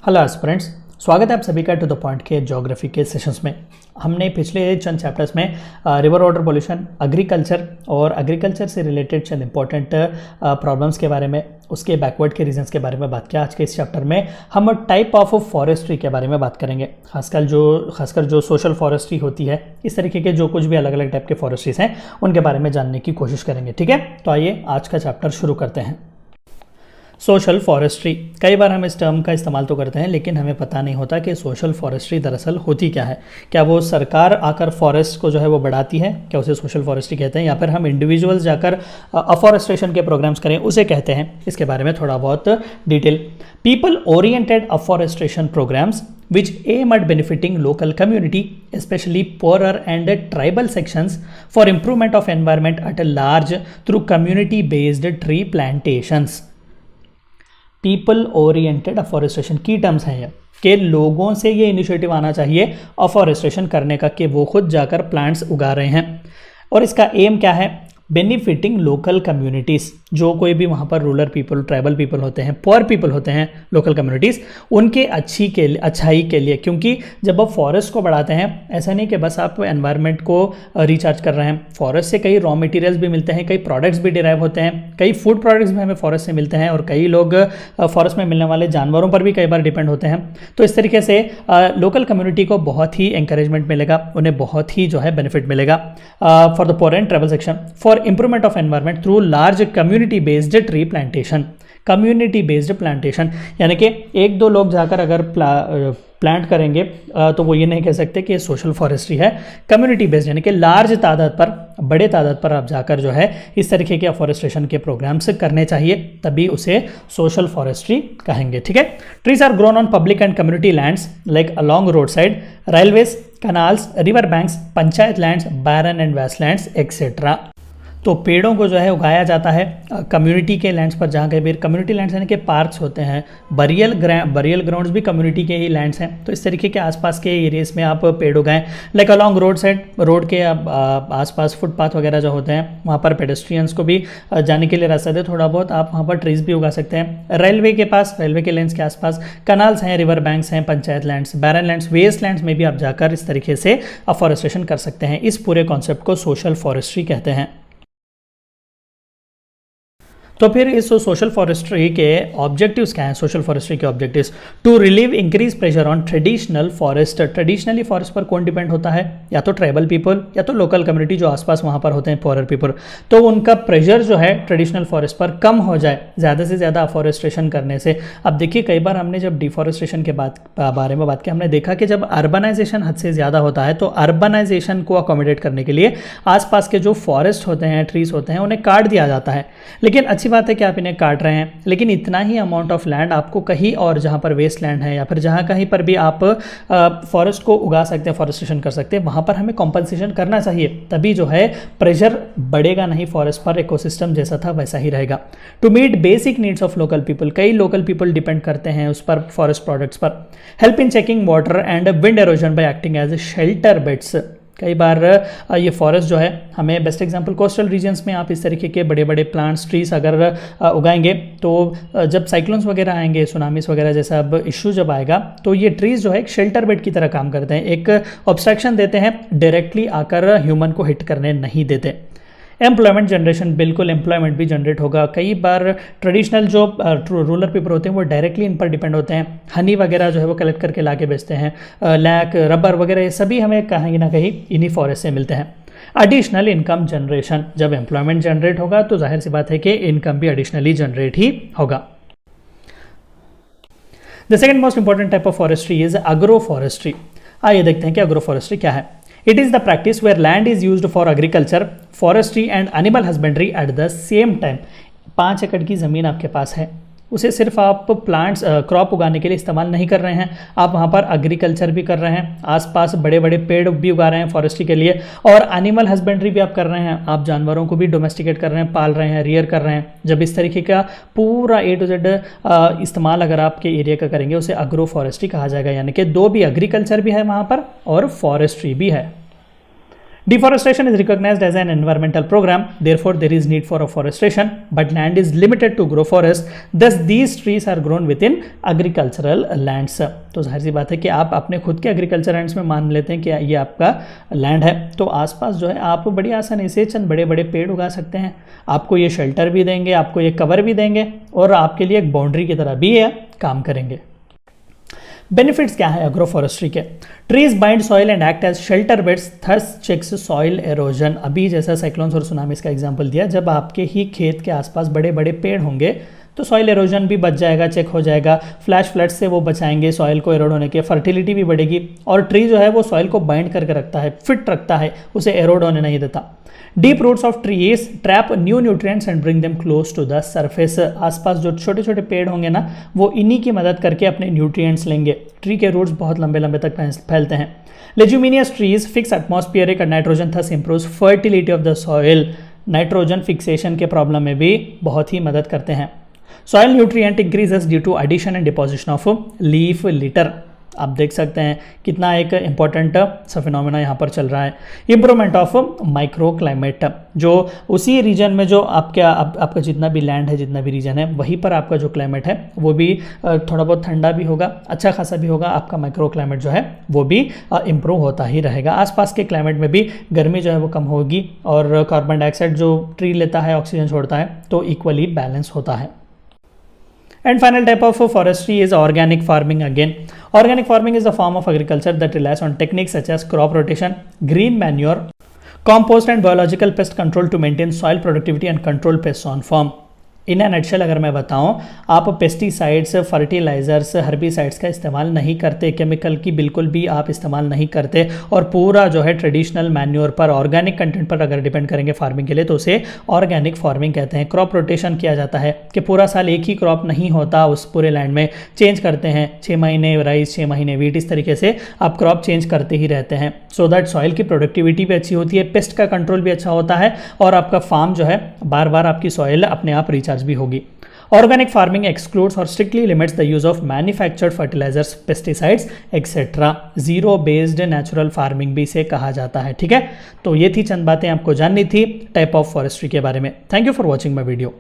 Hello aspirants, स्वागत है आप सभी का टू द पॉइंट के ज्योग्राफी के सेशंस में। हमने पिछले चंद चैप्टर्स में रिवर वाटर पॉल्यूशन, एग्रीकल्चर और एग्रीकल्चर से रिलेटेड चंद इंपॉर्टेंट प्रॉब्लम्स के बारे में, उसके बैकवर्ड के रीजंस के बारे में बात किया। आज के इस चैप्टर में हम टाइप ऑफ फॉरेस्ट्री के बारे में बात करेंगे, खासकर जो सोशल फॉरेस्ट्री होती है, इस तरीके के जो कुछ भी अलग अलग टाइप के फॉरेस्ट्रीज हैं उनके बारे में जानने की कोशिश करेंगे। ठीक है, तो आइए आज का चैप्टर शुरू करते हैं। सोशल फॉरेस्ट्री, कई बार हम इस टर्म का इस्तेमाल तो करते हैं लेकिन हमें पता नहीं होता कि सोशल फॉरेस्ट्री दरअसल होती क्या है। क्या वो सरकार आकर फॉरेस्ट को जो है वो बढ़ाती है, क्या उसे सोशल फॉरेस्ट्री कहते हैं, या फिर हम इंडिविजुअल्स जाकर अफॉरेस्ट्रेशन के प्रोग्राम्स करें उसे कहते हैं। इसके बारे में थोड़ा बहुत detail. People oriented afforestation programs which aim at benefiting local community, especially poorer and tribal sections, for improvement of environment at a large through community-based tree plantations. People oriented afforestation की टर्म्स हैं ये, कि लोगों से ये initiative आना चाहिए अफॉरेस्ट्रेशन करने का, कि वो खुद जाकर प्लांट्स उगा रहे हैं। और इसका एम क्या है? बेनिफिटिंग लोकल कम्युनिटीज़, जो कोई भी वहाँ पर रूरल पीपल, ट्राइबल पीपल होते हैं, पुअर पीपल होते हैं, लोकल कम्युनिटीज़, उनके अच्छाई के लिए। क्योंकि जब आप फॉरेस्ट को बढ़ाते हैं, ऐसा नहीं कि बस आप एनवायरनमेंट को रिचार्ज कर रहे हैं। फॉरेस्ट से कई रॉ मटेरियल्स भी मिलते हैं, कई प्रोडक्ट्स भी डिराइव होते हैं, कई फूड प्रोडक्ट्स भी हमें फॉरेस्ट से मिलते हैं, और कई लोग फॉरेस्ट में मिलने वाले जानवरों पर भी कई बार डिपेंड होते हैं। तो इस तरीके से लोकल कम्युनिटी को बहुत ही इंकरेजमेंट मिलेगा, उन्हें बहुत ही जो है बेनिफिट मिलेगा। For the poor and tribal section, for improvement of environment through large community based tree plantation। Community based plantation यानी कि एक दो लोग जाकर अगर प्लांट करेंगे तो वो ये नहीं कह सकते कि सोशल फॉरेस्ट्री है। कम्युनिटी बेस्ड यानी कि लार्ज तादाद पर, बड़े तादाद पर आप जाकर जो है इस तरीके के अफॉरेस्ट्रेशन के प्रोग्राम्स करने चाहिए, तभी उसे सोशल फॉरेस्ट्री कहेंगे। ठीक है। Trees are grown on public and community lands like along road side, railways, canals, river banks, panchayat lands, barren and wastelands etcetera. तो पेड़ों को जो है उगाया जाता है कम्युनिटी के लैंड्स पर, जहाँ कहीं भी कम्युनिटी लैंड्स यानी कि पार्क्स होते हैं, बरियल ग्राउंड्स भी कम्युनिटी के ही लैंड्स हैं। तो इस तरीके के आसपास के एरियाज में आप पेड़ उगाएं। Like along road side, road के आसपास फुटपाथ वगैरह जो होते हैं वहाँ पर पेडेस्ट्रियंस को भी जाने के लिए रास्ता दे, थोड़ा बहुत आप वहाँ पर ट्रीज भी उगा सकते हैं। रेलवे के पास, रेलवे के लेंस के आसपास कनाल्स हैं, रिवर बैंक्स हैं, पंचायत लैंड्स, बैरन लैंड्स, वेस्ट लैंड्स में भी आप जाकर इस तरीके से अफॉरेस्ट्रेशन कर सकते हैं। इस पूरे कॉन्सेप्ट को सोशल फॉरेस्ट्री कहते हैं। तो फिर इस सोशल फॉरेस्ट्री के ऑब्जेक्टिव्स क्या हैं? सोशल फॉरेस्ट्री के objectives, to relieve increase pressure on traditional forest. Traditionally forest पर कौन डिपेंड होता है? या तो ट्राइबल पीपल या तो लोकल कम्युनिटी जो आसपास वहाँ पर होते हैं, पुअर पीपल। तो उनका प्रेशर जो है ट्रेडिशनल फॉरेस्ट पर कम हो जाए ज़्यादा से ज़्यादा अफॉरेस्ट्रेशन करने से। अब देखिए, कई बार हमने जब डिफॉरेस्ट्रेशन के बारे में बात की, हमने देखा कि जब अर्बनाइजेशन हद से ज़्यादा होता है तो अर्बनाइजेशन को अकोमोडेट करने के लिए आसपास के जो फॉरेस्ट होते हैं, ट्रीज होते हैं, उन्हें काट दिया जाता है। लेकिन अच्छी बात है कि आप इन्हें काट रहे हैं, लेकिन इतना ही अमाउंट ऑफ लैंड आपको कहीं और, जहां पर वेस्ट लैंड है या फिर जहां कहीं पर भी आप फॉरेस्ट को उगा सकते हैं, फॉरेस्ट्रेशन कर सकते हैं, वहां पर हमें कॉम्पनसेशन करना चाहिए, तभी जो है प्रेशर बढ़ेगा नहीं फॉरेस्ट पर, इकोसिस्टम जैसा था वैसा ही रहेगा। To meet basic needs of local people, कई लोकल पीपल डिपेंड करते हैं उस पर, फॉरेस्ट प्रोडक्ट्स पर। Help in checking water and wind erosion by acting as shelter beds. कई बार ये फॉरेस्ट जो है हमें, बेस्ट एग्जांपल कोस्टल रीजन्स में आप इस तरीके के बड़े बड़े प्लांट्स, ट्रीज अगर उगाएंगे तो जब साइक्लोन्स वगैरह आएंगे, सुनामीस वगैरह जैसा अब इशू जब आएगा, तो ये ट्रीज जो है एक शेल्टर बेड की तरह काम करते हैं, एक ऑब्स्ट्रक्शन देते हैं, डायरेक्टली आकर ह्यूमन को हिट करने नहीं देते। एम्प्लॉयमेंट जनरेशन, बिल्कुल एम्प्लॉयमेंट भी जनरेट होगा। कई बार ट्रेडिशनल जो रूरल पीपल होते हैं वो डायरेक्टली इन पर डिपेंड होते हैं, हनी वगैरह जो है वो कलेक्ट करके ला के बेचते हैं, लैक, रबर वगैरह, ये सभी हमें कहीं ना कहीं इन्हीं फॉरेस्ट से मिलते हैं। एडिशनल इनकम जनरेशन, जब एम्प्लॉयमेंट जनरेट होगा तो जाहिर सी बात है कि इनकम भी एडिशनली जनरेट ही होगा। The second most important type of forestry is agro forestry. आइए देखते हैं कि एग्रो फॉरेस्ट्री क्या है। It is the practice where land is used for agriculture, forestry and animal husbandry at the same time। 5 एकड़ की ज़मीन आपके पास है, उसे सिर्फ आप प्लांट्स, क्रॉप उगाने के लिए इस्तेमाल नहीं कर रहे हैं, आप वहाँ पर एग्रीकल्चर भी कर रहे हैं, आसपास बड़े बड़े पेड़ भी उगा रहे हैं फॉरेस्ट्री के लिए, और एनिमल हस्बेंड्री भी आप कर रहे हैं, आप जानवरों को भी डोमेस्टिकेट कर रहे हैं, पाल रहे हैं, रियर कर रहे हैं। जब इस तरीके का पूरा A to Z इस्तेमाल अगर आपके एरिया का करेंगे, उसे एग्रो फॉरेस्ट्री कहा जाएगा, यानी कि दो भी, एग्रीकल्चर भी है वहाँ पर और फॉरेस्ट्री भी है। Deforestation is recognized as an environmental program, therefore there is need for afforestation, but land is limited to grow forest, thus these trees are grown within agricultural lands. तो जाहिर सी बात है कि आप अपने खुद के एग्रीकल्चर लैंड्स में मान लेते हैं कि ये आपका लैंड है, तो आसपास जो है आप बड़ी आसानी से चंद बड़े बड़े पेड़ उगा सकते हैं। आपको ये शेल्टर भी देंगे, आपको ये कवर भी देंगे और आपके लिए एक बाउंड्री की तरह भी ये काम करेंगे। बेनिफिट्स क्या है एग्रो फॉरेस्ट्री के? Trees bind soil and act as shelter beds, thus checks soil erosion. अभी जैसा साइक्लोन्स और सुनामीज का एग्जांपल दिया, जब आपके ही खेत के आसपास बड़े बड़े पेड़ होंगे तो सॉइल एरोजन भी बच जाएगा, चेक हो जाएगा। फ्लैश फ्लड से वो बचाएंगे सॉइल को एरोड होने के, फर्टिलिटी भी बढ़ेगी। और ट्री जो है वो सॉइल को बाइंड करके रखता है, फिट रखता है, उसे एरोड होने नहीं देता। Deep roots of trees trap new nutrients and bring them close to the surface. आसपास जो छोटे छोटे पेड़ होंगे ना, वो इन्हीं की मदद करके अपने न्यूट्रिएंट्स लेंगे। ट्री के रूट्स बहुत लंबे लंबे तक फैलते हैं। Leguminous trees fix atmospheric nitrogen, thus improves fertility of the soil. Nitrogen fixation के प्रॉब्लम में भी बहुत ही मदद करते हैं। Soil nutrient increases due to addition and deposition of leaf litter. आप देख सकते हैं कितना एक इंपॉर्टेंट सा फिनोमेना यहाँ पर चल रहा है। इंप्रूवमेंट ऑफ माइक्रो क्लाइमेट, जो उसी रीजन में जो आपका जितना भी लैंड है, जितना भी रीजन है, वहीं पर आपका जो क्लाइमेट है वो भी थोड़ा बहुत ठंडा भी होगा, अच्छा खासा भी होगा। आपका माइक्रो क्लाइमेट जो है वो भी इम्प्रूव होता ही रहेगा। आसपास के क्लाइमेट में भी गर्मी जो है वो कम होगी और कार्बन डाइऑक्साइड जो ट्री लेता है, ऑक्सीजन छोड़ता है, तो इक्वली बैलेंस होता है। And final type of forestry is organic farming again. Organic farming is a form of agriculture that relies on techniques such as crop rotation, green manure, compost and biological pest control to maintain soil productivity and control pests on farm. In nutshell अगर मैं बताऊं, आप pesticides, fertilisers, herbicides का इस्तेमाल नहीं करते, chemical की बिल्कुल भी आप इस्तेमाल नहीं करते और पूरा जो है ट्रेडिशनल मैन्योर पर, ऑर्गेनिक कंटेंट पर अगर डिपेंड करेंगे फार्मिंग के लिए तो उसे ऑर्गेनिक फार्मिंग कहते हैं। क्रॉप रोटेशन किया जाता है कि पूरा साल एक ही क्रॉप नहीं होता उस पूरे लैंड में, चेंज करते हैं। 6 महीने राइस, 6 महीने वीट, इस तरीके से आप क्रॉप चेंज करते ही रहते हैं, सो दैट सॉइल की प्रोडक्टिविटी भी अच्छी होती है, पेस्ट का कंट्रोल भी अच्छा होता है और आपका फार्म जो है बार बार आपकी सॉइल अपने आप रिचार्ज भी होगी। ऑर्गेनिक फार्मिंग एक्सक्लूड्स और strictly limits the use of manufactured fertilisers, pesticides etcetera. Zero based natural farming भी इसे कहा जाता है। ठीक है, तो ये थी चंद बातें आपको जाननी थी टाइप ऑफ फॉरेस्ट्री के बारे में। Thank you for watching my video.